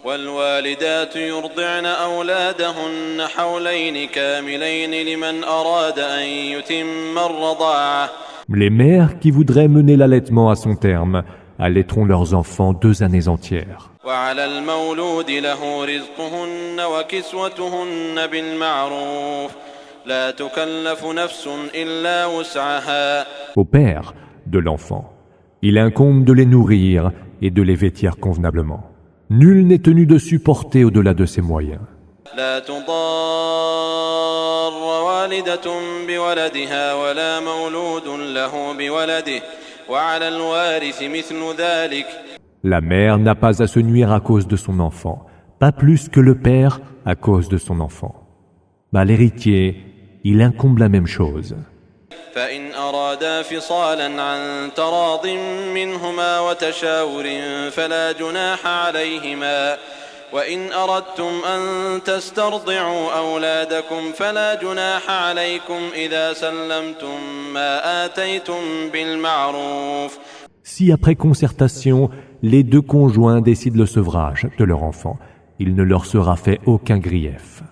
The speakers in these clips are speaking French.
والوالدات يرضعن أولادهن حولين كاملين لمن أراد أن يتم الرضاعة. Les mères qui voudraient mener l'allaitement à son terme allaiteront leurs enfants 2 années entières. وعلى المولود له رزقهن وكسوتهن بالمعروف لا تكلف نفس إلا وسعها. Au père de l'enfant, il incombe de les nourrir et de les vêtir convenablement. Nul n'est tenu de supporter au-delà de ses moyens. لا تضار والدة بولدها ولا مولود له بولده وعلى الوارث مثل ذلك. La mère n'a pas à se nuire à cause de son enfant, pas plus que le père à cause de son enfant. À l'héritier, il incombe la même chose. فإن أرادا فصالا عن تراض منهما وتشاور فلا جناح عليهما وإن أردتم أن تسترضعوا أولادكم فلا جناح عليكم إذا سلمتم ما آتيتم بالمعروف. Si après concertation, les 2 conjoints décident le sevrage de leur enfant, il ne leur sera fait aucun grief.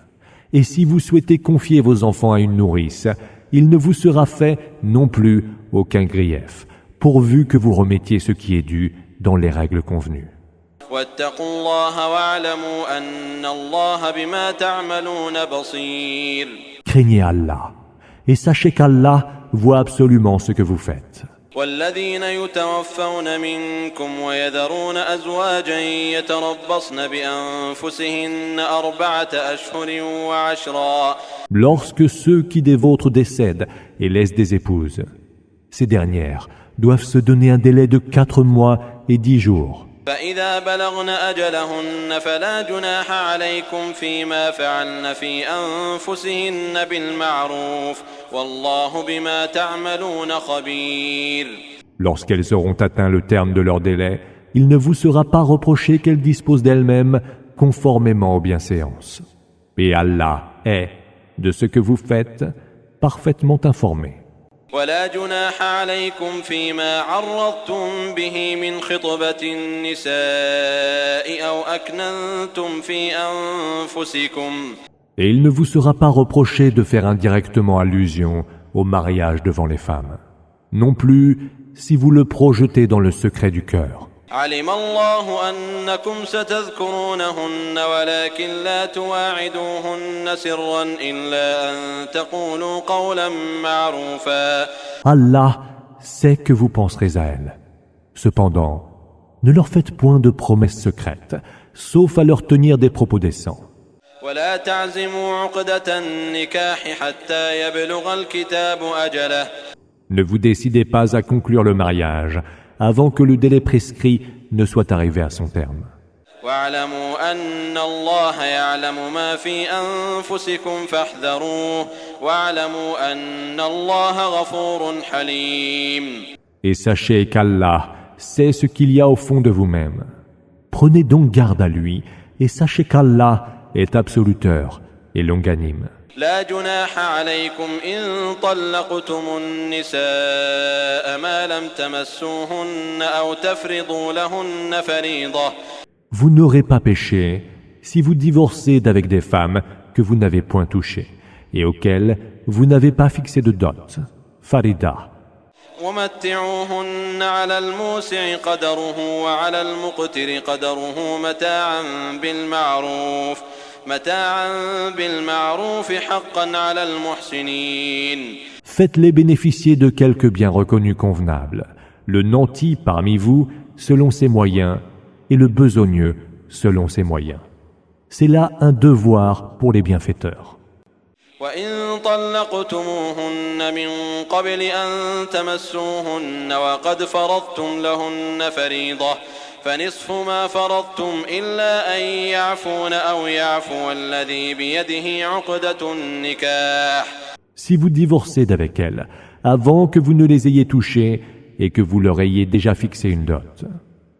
Et si vous souhaitez confier vos enfants à une nourrice, il ne vous sera fait non plus aucun grief, pourvu que vous remettiez ce qui est dû dans les règles convenues. واتقوا الله واعلموا أن الله بما تعملون بصير. Craignez Allah, et sachez qu'Allah voit absolument ce que vous faites. والذين يتوفون منكم ويذرون أزواجا يتربصن بأنفسهن 4 أشهر وعشرا. Lorsque ceux qui des vôtres décèdent et laissent des épouses, ces dernières doivent se donner un délai de 4 mois et 10 jours. فإذا بلغن أجلهن فلا جناح عليكم فيما فعلن في أنفسهن بالمعروف والله بما تعملون خبير. Lorsqu'elles auront atteint le terme de leur délai, il ne vous sera pas reproché qu'elles disposent d'elles-mêmes conformément aux bienséances. Et Allah est, de ce que vous faites, parfaitement informé. ولا جناح عليكم فيما عرضتم به من خطبة النساء أو أكننتم في أنفسكم. Et il ne vous sera pas reproché de faire indirectement allusion au mariage devant les femmes. Non plus si vous le projetez dans le secret du cœur. علم الله أنكم ستذكرونهن ولكن لا تواعدوهن سرا إلا أن تقولوا قولا معروفا. Allah sait que vous penserez à elles. Cependant, ne leur faites point de promesses secrètes, sauf à leur tenir des propos décents. ولا تعزموا عقدة النكاح حتى يبلغ الكتاب أجله. Ne vous décidez pas à conclure le mariage avant que le délai prescrit ne soit arrivé à son terme. واعلموا أن الله يعلم ما في أنفسكم فاحذروه واعلموا أن الله غفور حليم. Et sachez qu'Allah sait ce qu'il y a au fond de vous-même. Prenez donc garde à lui et sachez qu'Allah est absoluteur et longanime. لا جناح عليكم إن طلقتم النساء ما لم تمسوهن أو تفرضوا لهن فريضة. Vous n'aurez pas péché si vous divorcez d'avec des femmes que vous n'avez point touchées et auxquelles vous n'avez pas fixé de dot, farida. ومتعوهن على الموسع قدره وعلى المقتر قدره متاعا بالمعروف حقا على المحسنين. Faites-les bénéficier de quelques biens reconnus convenables, le nanti parmi vous selon ses moyens et le besogneux selon ses moyens. C'est là un devoir pour les bienfaiteurs. وإن طلقتموهن من قبل أن تمسوهن وقد فرضتم لهن فريضة فنصف ما فرضتم إلا أن يعفون أو يعفو الذي بيده عقدة النكاح. Si vous divorcez d'avec elles, avant que vous ne les ayez touchées et que vous leur ayez déjà fixé une dot,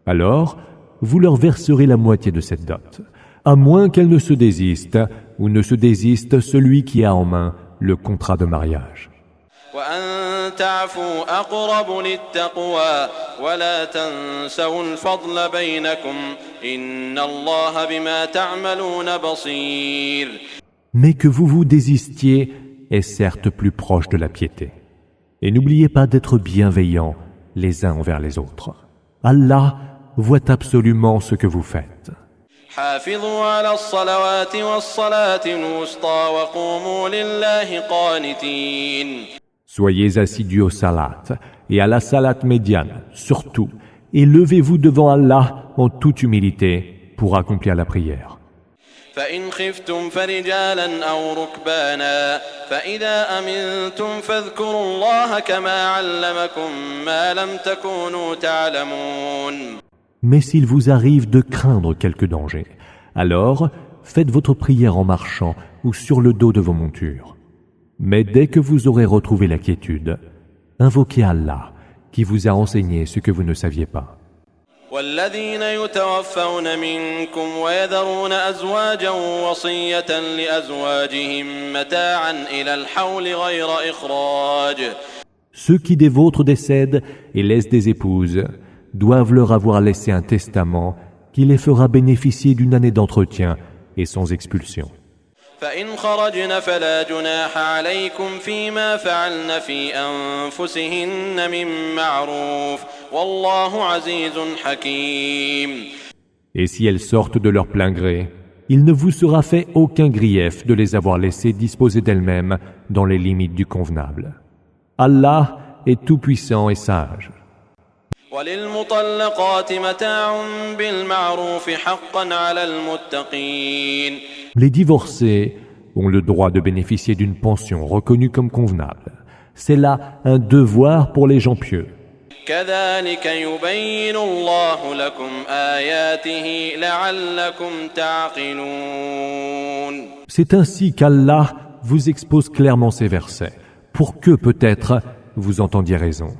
alors vous leur verserez la moitié de cette dot, à moins qu'elle ne se désiste ou ne se désiste celui qui a en main le contrat de mariage. وأن تعفوا أقرب للتقوى ولا تنسوا الفضل بينكم إن الله بما تعملون بصير. Mais que vous vous désistiez est certes plus proche de la piété. Et n'oubliez pas d'être bienveillants les uns envers les autres. Allah voit absolument ce que vous faites. حافظوا على الصلوات والصلاة الوسطى وقوموا لله قانتين. Soyez assidus au salat et à la salat médiane, surtout, et levez-vous devant Allah en toute humilité pour accomplir la prière. فإن خفتم فرجالا أو ركبانا فإذا أمنتم فاذكروا الله كما علمكم ما لم تكونوا تعلمون. Mais s'il vous arrive de craindre quelque danger, alors faites votre prière en marchant ou sur le dos de vos montures. Mais dès que vous aurez retrouvé la quiétude, invoquez Allah qui vous a enseigné ce que vous ne saviez pas. والذين يتوفون منكم ويذرون أزواجا وصية لأزواجهم متاعا إلى الحول غير إخراج. Ceux qui des vôtres décèdent et laissent des épouses doivent leur avoir laissé un testament qui les fera bénéficier d'une année d'entretien et sans expulsion. فإن خرجن فلا جناح عليكم فيما فعلن في أنفسهن من معروف والله عزيز حكيم. Et si elles sortent de leur plein gré, il ne vous sera fait aucun grief de les avoir laissées disposer d'elles-mêmes dans les limites du convenable. Allah est tout-puissant et sage. وللمطلقات متاع بالمعروف حقا على المتقين. Les divorcés ont le droit de bénéficier d'une pension reconnue comme convenable. C'est là un devoir pour les gens pieux. كذلك يبين الله لكم آياته لعلكم تعقلون. C'est ainsi qu'Allah vous expose clairement ces versets, pour que peut-être vous entendiez raison.